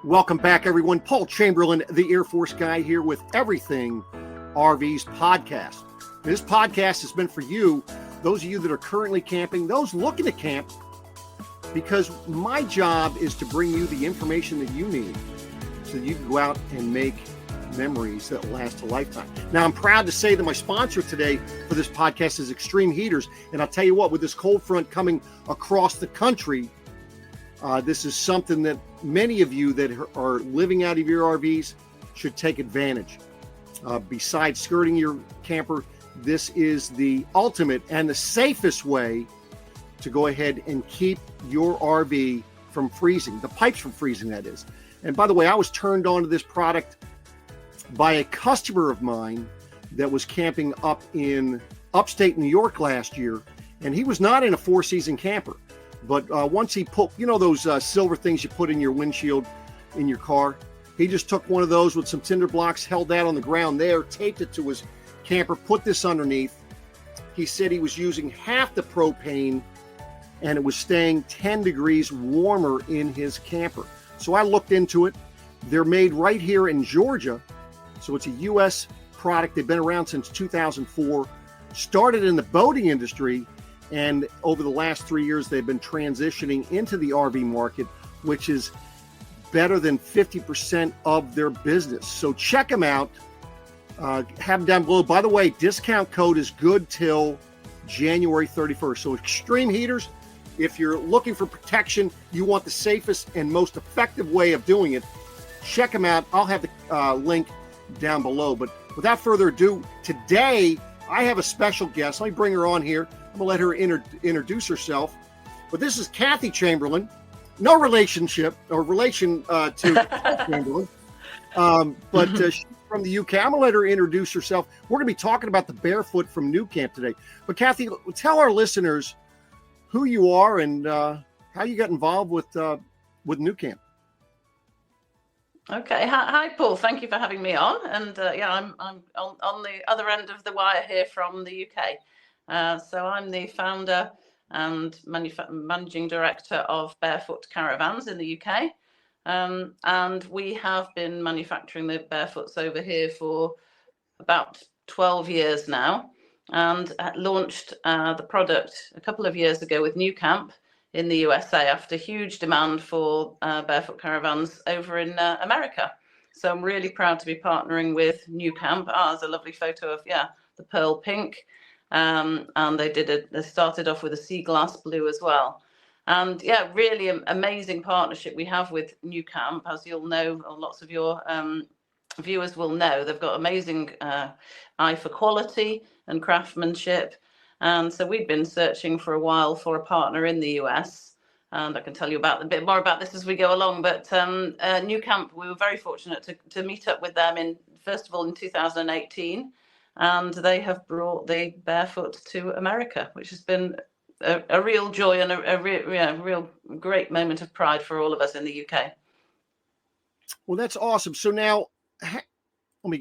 Welcome back, everyone. Paul Chamberlain, the Air Force guy, here with Everything RVs podcast. This podcast has been for you, those of you that are currently camping, those looking to camp, because my job is to bring you the information that you need so that you can go out and make memories that last a lifetime. Now, I'm proud to say that my sponsor today for this podcast is Extreme Heaters. And I'll tell you what, with this cold front coming across the country, this is something that many of you that are living out of your RVs should take advantage. Besides skirting your camper, this is the ultimate and the safest way to go ahead and keep your RV from freezing, the pipes from freezing, that is. And by the way, I was turned on to this product by a customer of mine that was camping up in upstate New York last year, and he was not in a four-season camper. But once he put, you know, those silver things you put in your windshield in your car, he just took one of those with some cinder blocks, held that on the ground there, taped it to his camper, put this underneath. He said he was using half the propane and it was staying 10 degrees warmer in his camper. So I looked into it. They're made right here in Georgia. So it's a U.S. product. They've been around since 2004, started in the boating industry. And over the last 3 years, they've been transitioning into the RV market, which is better than 50% of their business. So check them out. Have them down below. By the way, discount code is good till January 31st. So Extreme Heaters, if you're looking for protection, you want the safest and most effective way of doing it, check them out. I'll have the link down below. But without further ado, today I have a special guest. Let me bring her on here. I'm going to let her introduce herself. But this is Kathy Chamberlain. No relationship or relation to Chamberlain. But she's from the UK. I'm going to let her introduce herself. We're going to be talking about the Barefoot from New Camp today. But Kathy, tell our listeners who you are and how you got involved with New Camp. Okay. Hi, Paul. Thank you for having me on. And I'm on the other end of the wire here from the UK. So I'm the founder and managing director of Barefoot Caravans in the UK. And we have been manufacturing the Barefoots over here for about 12 years now, and launched the product a couple of years ago with New Camp in the USA after huge demand for Barefoot Caravans over in America. So I'm really proud to be partnering with New Camp. There's a lovely photo of, the pearl pink. And they started off with a sea glass blue as well. And really amazing partnership we have with New Camp. As you'll know, or lots of your viewers will know, they've got amazing eye for quality and craftsmanship. And so we've been searching for a while for a partner in the US. And I can tell you a bit more about this as we go along. But New Camp, we were very fortunate to meet up with them first of all in 2018. And they have brought the Barefoot to America, which has been a real joy and a real great moment of pride for all of us in the UK. Well, that's awesome. So now, let me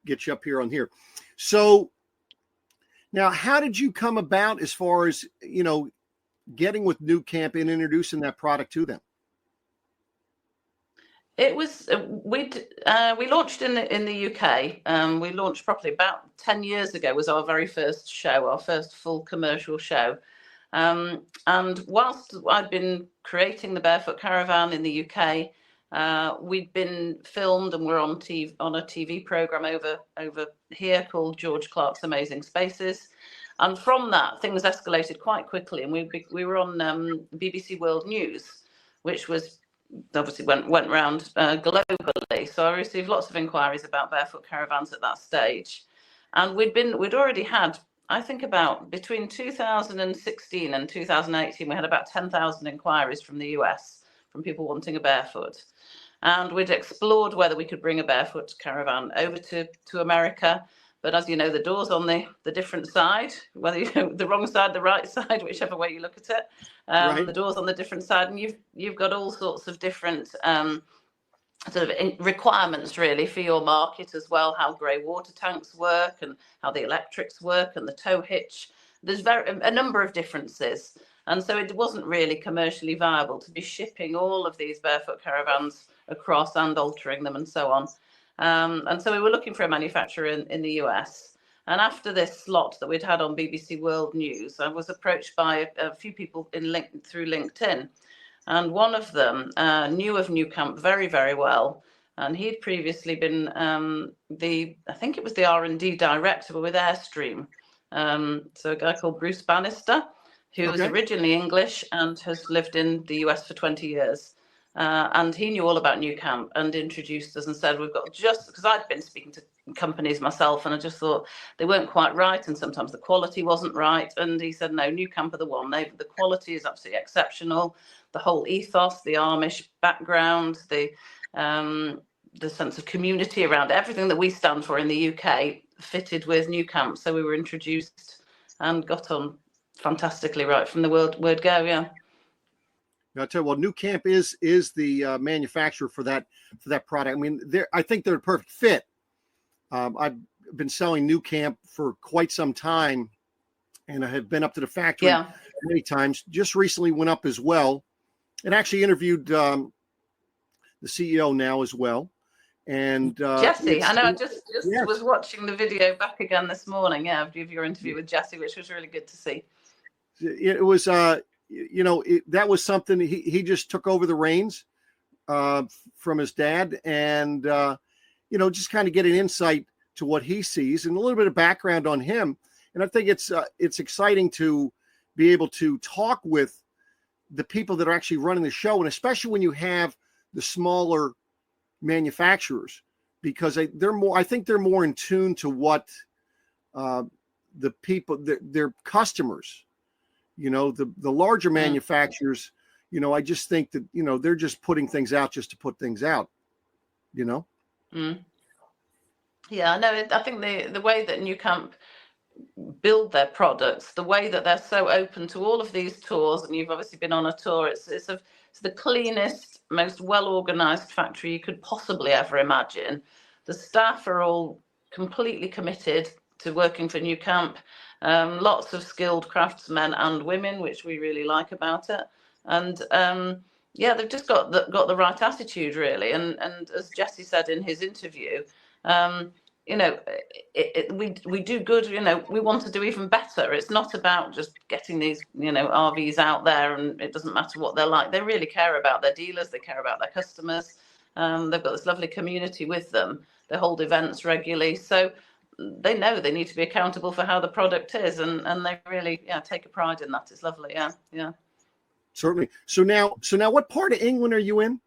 get you up here on here. So now, how did you come about as far as getting with New Camp and introducing that product to them? It was we launched in the UK. We launched properly about 10 years ago. Was our very first show, our first full commercial show. And whilst I'd been creating the Barefoot Caravan in the UK, we'd been filmed and we're on a TV program over here called George Clark's Amazing Spaces. And from that, things escalated quite quickly, and we were on BBC World News, which was obviously went around globally. So I received lots of inquiries about Barefoot Caravans at that stage, and we'd already had, I think, about between 2016 and 2018, we had about 10,000 inquiries from the US from people wanting a Barefoot, and we'd explored whether we could bring a Barefoot Caravan over to America. But as you know, the door's on the different side, whether the wrong side, the right side, whichever way you look at it. Right. The door's on the different side, and you've got all sorts of different sort of requirements really for your market as well. How grey water tanks work, and how the electrics work, and the tow hitch. There's a number of differences, and so it wasn't really commercially viable to be shipping all of these Barefoot Caravans across and altering them and so on. And so we were looking for a manufacturer in the US. And after this slot that we'd had on BBC World News, I was approached by a few people through LinkedIn. And one of them knew of 𝑩𝒂𝒓𝒄 very, very well. And he'd previously been I think it was the R&D director with Airstream. So a guy called Bruce Bannister, who was originally English and has lived in the US for 20 years. And he knew all about 𝑩𝒂𝒓 and introduced us and said, we've got because I'd been speaking to companies myself and I just thought they weren't quite right and sometimes the quality wasn't right. And he said, no, 𝑩𝒂𝒓 are the one. The quality is absolutely exceptional. The whole ethos, the Amish background, the sense of community around everything that we stand for in the UK fitted with 𝑩𝒂𝒓. So we were introduced and got on fantastically right from the word go. Yeah. I tell you, well, 𝑩𝒂𝒓 is the manufacturer for that product. I mean, I think they're a perfect fit. I've been selling 𝑩𝒂𝒓 for quite some time, and I have been up to the factory many times. Just recently went up as well, and actually interviewed the CEO now as well. And Jessie, I know I just was watching the video back again this morning. Yeah, of your interview with Jessie, which was really good to see. It was, that was something he just took over the reins from his dad, and just kind of get an insight to what he sees and a little bit of background on him. And I think it's exciting to be able to talk with the people that are actually running the show, and especially when you have the smaller manufacturers, because I think they're more in tune to what the people, their customers, the larger manufacturers, I just think that, they're just putting things out just to put things out, Yeah, no, I think the way that 𝑩𝒂𝒓 build their products, the way that they're so open to all of these tours, and you've obviously been on a tour, it's the cleanest, most well-organized factory you could possibly ever imagine. The staff are all completely committed to working for 𝑩𝒂𝒓. Lots of skilled craftsmen and women, which we really like about it. And they've just got the right attitude, really. And as Jessie said in his interview, we do good, we want to do even better. It's not about just getting these, RVs out there and it doesn't matter what they're like. They really care about their dealers. They care about their customers. They've got this lovely community with them. They hold events regularly. So they know they need to be accountable for how the product is. And they really, take a pride in that. It's lovely. Yeah. Yeah. Certainly. So now what part of England are you in?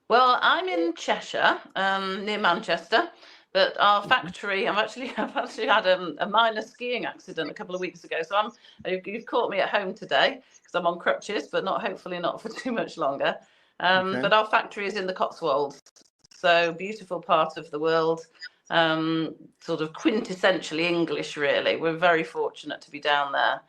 Well, I'm in Cheshire, near Manchester, but our factory, I've actually had a minor skiing accident a couple of weeks ago. So you've caught me at home today because I'm on crutches, but hopefully not for too much longer. But our factory is in the Cotswolds, so beautiful part of the world, sort of quintessentially English, really. We're very fortunate to be down there.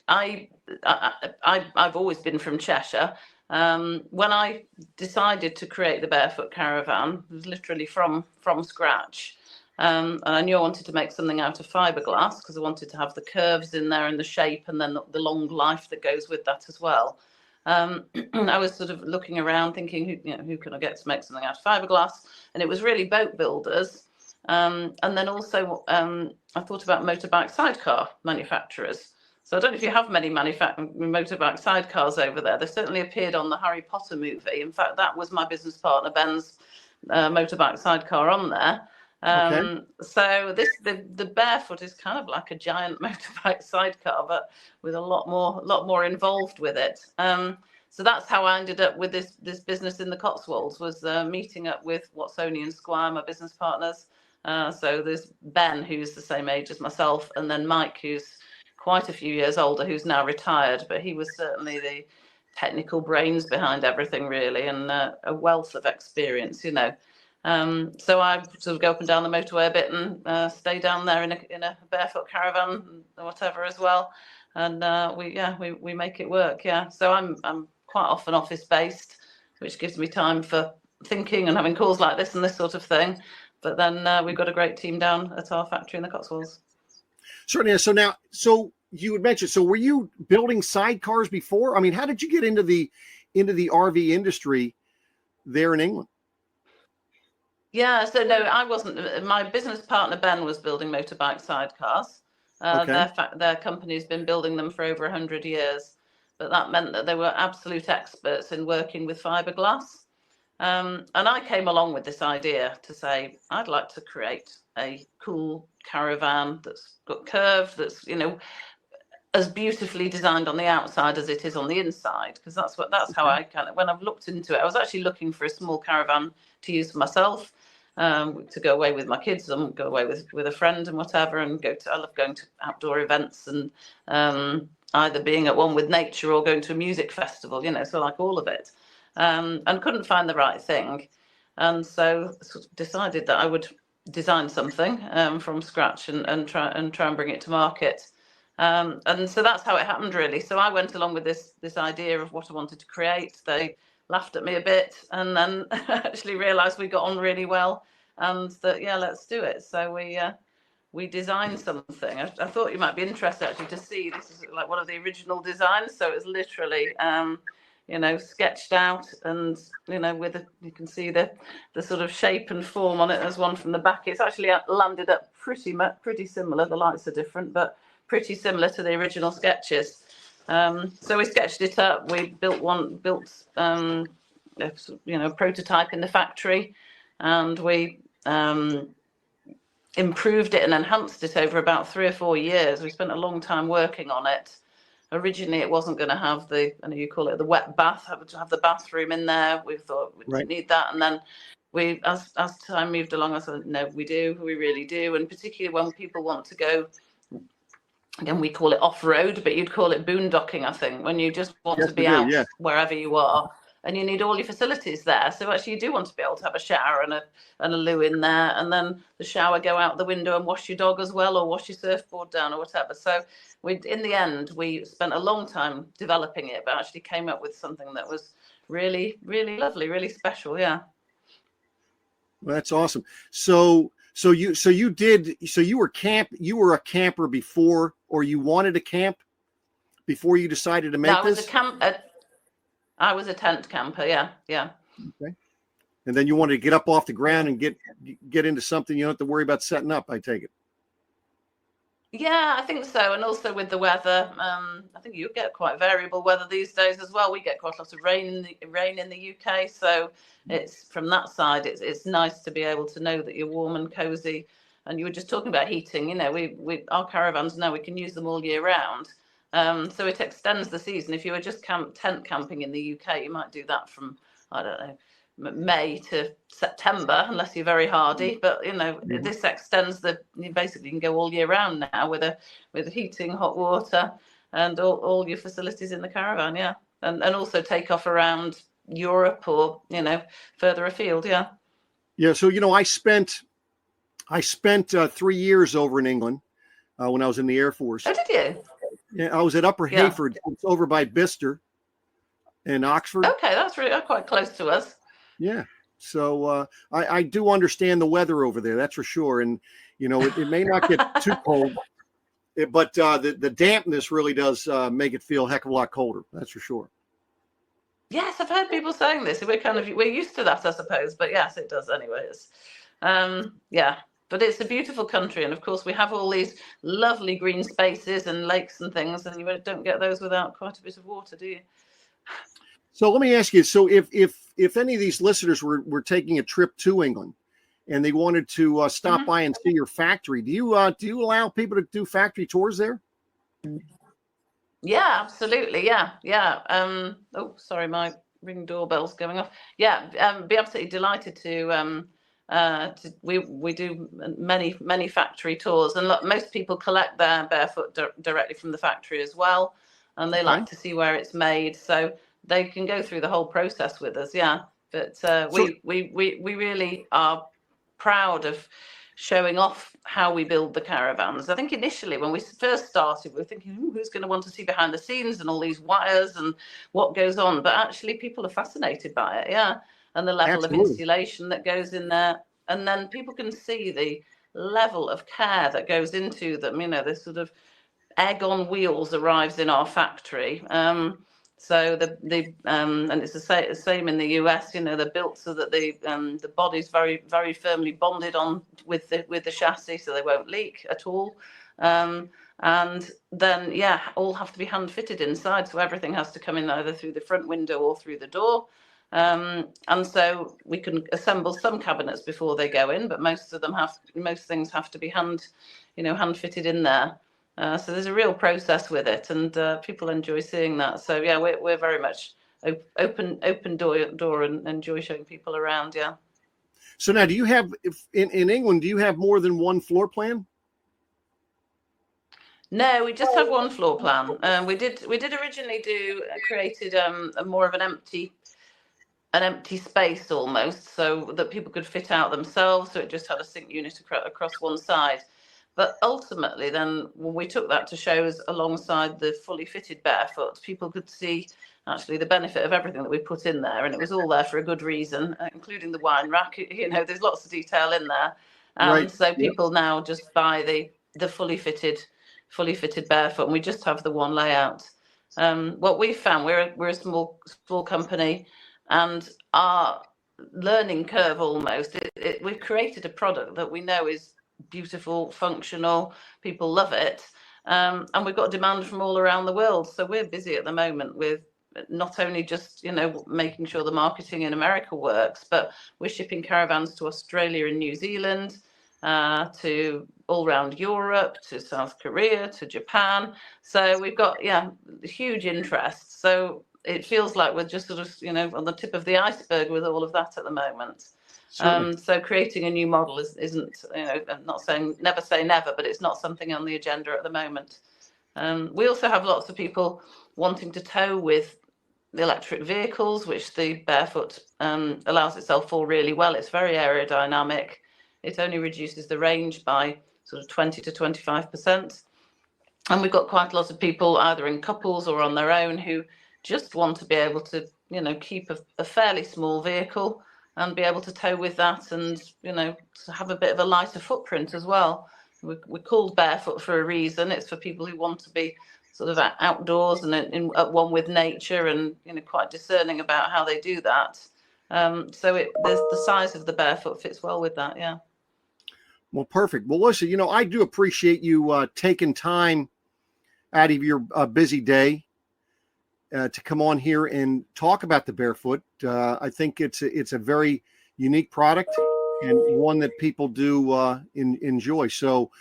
I've always been from Cheshire. When I decided to create the Barefoot Caravan, it was literally from scratch. And I knew I wanted to make something out of fiberglass because I wanted to have the curves in there and the shape and then the long life that goes with that as well. I was sort of looking around thinking, who can I get to make something out of fiberglass? And it was really boat builders. And then also I thought about motorbike sidecar manufacturers. So I don't know if you have many motorbike sidecars over there. They certainly appeared on the Harry Potter movie. In fact, that was my business partner Ben's motorbike sidecar on there. So the Barefoot is kind of like a giant motorbike sidecar, but with a lot more involved with it. So that's how I ended up with this business in the Cotswolds, was meeting up with 𝑩𝒂𝒓 and 𝚬𝚐, my business partners. So there's Ben, who's the same age as myself, and then Mike, who's quite a few years older, who's now retired, but he was certainly the technical brains behind everything, really, and a wealth of experience, So I sort of go up and down the motorway a bit and stay down there in a Barefoot Caravan or whatever as well, and we make it work. Yeah, so I'm quite often office based, which gives me time for thinking and having calls like this and this sort of thing. But then we've got a great team down at our factory in the Cotswolds. Certainly. So you had mentioned, so were you building sidecars before? I mean, how did you get into the into the RV industry there in England? Yeah, so no, I wasn't. My business partner Ben was building motorbike sidecars. Okay. Their company's been building them for over 100 years, but that meant that they were absolute experts in working with fiberglass. And I came along with this idea to say, I'd like to create a cool caravan that's got curved, that's, you know, as beautifully designed on the outside as it is on the inside, because that's how I kind of, when I've looked into it, I was actually looking for a small caravan to use for myself, to go away with my kids and go away with a friend and whatever, and I love going to outdoor events and either being at one with nature or going to a music festival, you know, so like all of it, and couldn't find the right thing, and so sort of decided that I would design something from scratch and try and bring it to market. And so that's how it happened, really. So I went along with this idea of what I wanted to create. They laughed at me a bit, and then actually realised we got on really well, and that, yeah, let's do it. So we designed something. I thought you might be interested actually to see. This is like one of the original designs. So it's literally you know, sketched out, and you know, you can see the sort of shape and form on it. There's one from the back. It's actually landed up pretty similar. The lights are different, but pretty similar to the original sketches. So we sketched it up. We built you know, prototype in the factory, and we improved it and enhanced it over about 3 or 4 years. We spent a long time working on it. Originally, it wasn't going to have I know you call it the wet bath, have the bathroom in there. We thought we didn't need that, and then as time moved along, I said, no, we really do, and particularly when people want to go. Again, we call it off-road, but you'd call it boondocking, I think, when you just want to be out wherever you are, and you need all your facilities there. So actually, you do want to be able to have a shower and a loo in there, and then the shower, go out the window and wash your dog as well, or wash your surfboard down or whatever. So in the end, we spent a long time developing it, but actually came up with something that was really, really lovely, really special. Yeah. Well, that's awesome. So you were a camper before, or you wanted to camp before you decided to make this? I was a tent camper. Yeah. Okay. And then you wanted to get up off the ground and get into something you don't have to worry about setting up, I take it. Yeah, I think so. And also with the weather, I think you get quite variable weather these days as well. We get quite a lot of rain in the UK. So it's from that side, it's nice to be able to know that you're warm and cozy. And you were just talking about heating, you know, our caravans now, we can use them all year round. So it extends the season. If you were just tent camping in the UK, you might do that from, I don't know, May to September, unless you're very hardy. But you know, this extends you basically can go all year round now with heating, hot water, and all your facilities in the caravan. Yeah, and also take off around Europe or, you know, further afield. Yeah. So, you know, I spent 3 years over in England when I was in the Air Force. Oh, did you? Yeah, I was at Upper Heyford. It's over by Bicester in Oxford. Okay, that's really quite close to us. Yeah. So I do understand the weather over there, that's for sure. And, you know, it may not get too cold, but the dampness really does make it feel a heck of a lot colder. That's for sure. Yes, I've heard people saying this. We're used to that, I suppose. But yes, it does anyways. Yeah. But it's a beautiful country. And of course, we have all these lovely green spaces and lakes and things. And you don't get those without quite a bit of water, do you? So let me ask you, so if any of these listeners were taking a trip to England and they wanted to stop by and see your factory, do you allow people to do factory tours there? Yeah, absolutely. Yeah. Oh, sorry, my ring doorbell's going off. Yeah, be absolutely delighted to we do many factory tours, and look, most people collect their barefoot directly from the factory as well, and they like to see where it's made. So they can go through the whole process with us, But we really are proud of showing off how we build the caravans. I think initially when we first started, we were thinking, who's going to want to see behind the scenes and all these wires and what goes on? But actually, people are fascinated by it, and the level of installation that goes in there. And then people can see the level of care that goes into them. You know, this sort of egg on wheels arrives in our factory. So and it's the same in the US. You know, they're built so that the body's very, very firmly bonded on with the chassis, so they won't leak at all. And then, yeah, all have to be hand fitted inside, so everything has to come in either through the front window or through the door. And so we can assemble some cabinets before they go in, but most things have to be hand fitted in there. So there's a real process with it, and people enjoy seeing that. So yeah, we're very much open door and enjoy showing people around. Yeah. So now, do you have in England? Do you have more than one floor plan? No, we just have one floor plan. We did originally created a more of an empty space almost, so that people could fit out themselves. So it just had a sink unit across one side. But ultimately, then when we took that to shows alongside the fully fitted Barefoot, people could see actually the benefit of everything that we put in there, and it was all there for a good reason, including the wine rack. You know, there's lots of detail in there, and right. So people now just buy the fully fitted Barefoot, and we just have the one layout. What we found, we're a small company, and our learning curve almost. We've created a product that we know is beautiful, functional, people love it, and we've got demand from all around the world. So we're busy at the moment with not only just making sure the marketing in America works, but we're shipping caravans to Australia and New Zealand, to all around Europe, to South Korea, to Japan. So we've got huge interest. So it feels like we're just sort of on the tip of the iceberg with all of that at the moment. So creating a new model isn't, I'm not saying never say never, but it's not something on the agenda at the moment. We also have lots of people wanting to tow with the electric vehicles, which the Barefoot allows itself for really well. It's very aerodynamic. It only reduces the range by sort of 20 to 25%. And we've got quite a lot of people either in couples or on their own who just want to be able to, keep a fairly small vehicle and be able to tow with that, and to have a bit of a lighter footprint as well. We're called Barefoot for a reason. It's for people who want to be sort of outdoors and at one with nature, and quite discerning about how they do that. So there's the size of the Barefoot fits well with that. Yeah. Well, perfect. Well, listen, I do appreciate you taking time out of your busy day to come on here and talk about the Barefoot. I think it's a very unique product and one that people do enjoy. So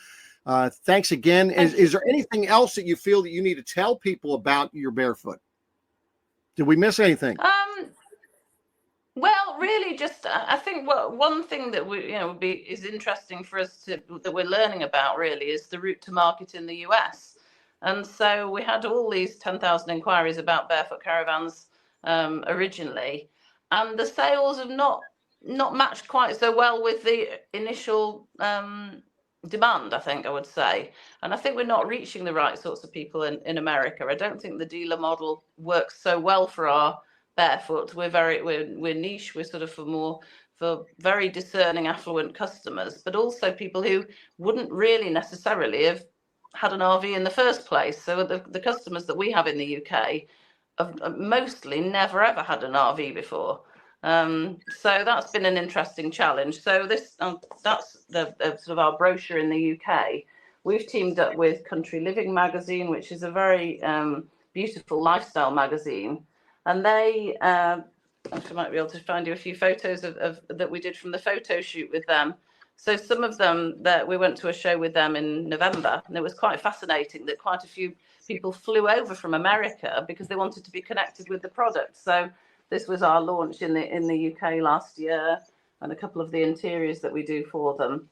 thanks again. Is there anything else that you feel that you need to tell people about your Barefoot? Did we miss anything? Well, really, just I think one thing that is interesting for us that we're learning about really is the route to market in the US. And so we had all these 10,000 inquiries about Barefoot caravans originally, and the sales have not matched quite so well with the initial demand, I think I would say. And I think we're not reaching the right sorts of people in America. I don't think the dealer model works so well for our Barefoot. We're niche. We're sort of for very discerning, affluent customers, but also people who wouldn't really necessarily have had an RV in the first place. So the customers that we have in the UK have mostly never ever had an RV before. So that's been an interesting challenge. So that's the sort of our brochure in the UK. We've teamed up with Country Living magazine, which is a very beautiful lifestyle magazine, and they I might be able to find you a few photos of that we did from the photo shoot with them. So some of them that we went to a show with them in November, and it was quite fascinating that quite a few people flew over from America because they wanted to be connected with the product. So this was our launch in the UK last year, and a couple of the interiors that we do for them.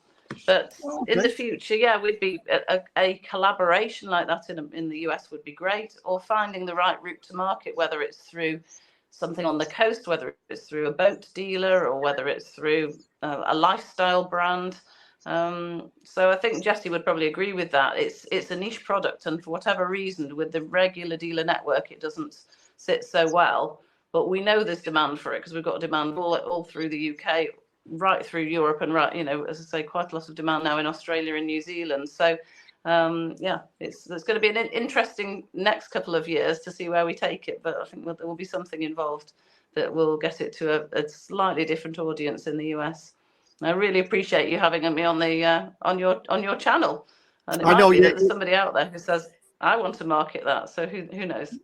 But in the future, we'd be a collaboration like that in the US would be great, or finding the right route to market, whether it's through something on the coast, whether it's through a boat dealer or whether it's through a lifestyle brand. So I think Jesse would probably agree with that. It's a niche product, and for whatever reason, with the regular dealer network, it doesn't sit so well. But we know there's demand for it because we've got demand all through the UK, right through Europe, and as I say, quite a lot of demand now in Australia and New Zealand. So yeah, it's going to be an interesting next couple of years to see where we take it. But I think there will be something involved that will get it to a slightly different audience in the US. I really appreciate you having me on the on your channel. And it might be that there's somebody out there who says, I want to market that. So who knows?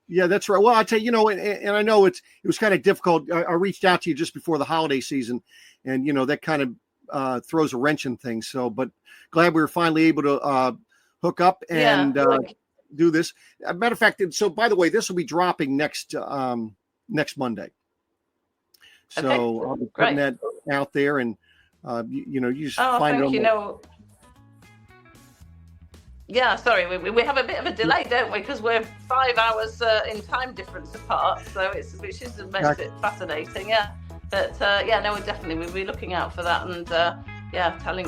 Yeah, that's right. Well, I tell you, and I know it was kind of difficult. I reached out to you just before the holiday season, and that kind of throws a wrench in things. So, but glad we were finally able to hook up and do this. Matter of fact, so by the way, this will be dropping next Monday. So I'll be putting that out there, and you just find it. Yeah, sorry, we have a bit of a delay, don't we? Because we're 5 hours in time difference apart, so which makes it fascinating. Yeah, but we'll be looking out for that, and telling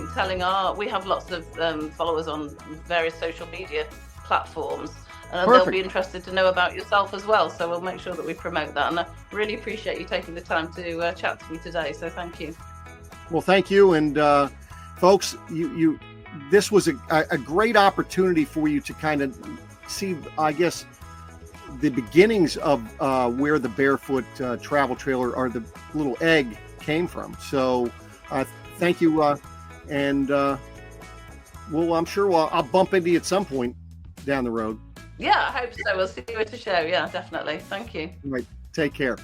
we have lots of followers on various social media platforms, and they'll be interested to know about yourself as well. So we'll make sure that we promote that, and I really appreciate you taking the time to chat to me today. So thank you. Well, thank you, and folks, this was a great opportunity for you to kind of see, I guess, the beginnings of where the barefoot travel trailer or the little egg came from. So thank you. And I'm sure I'll bump into you at some point down the road. Yeah, I hope so. We'll see you at a show. Yeah, definitely. Thank you. All right. Take care.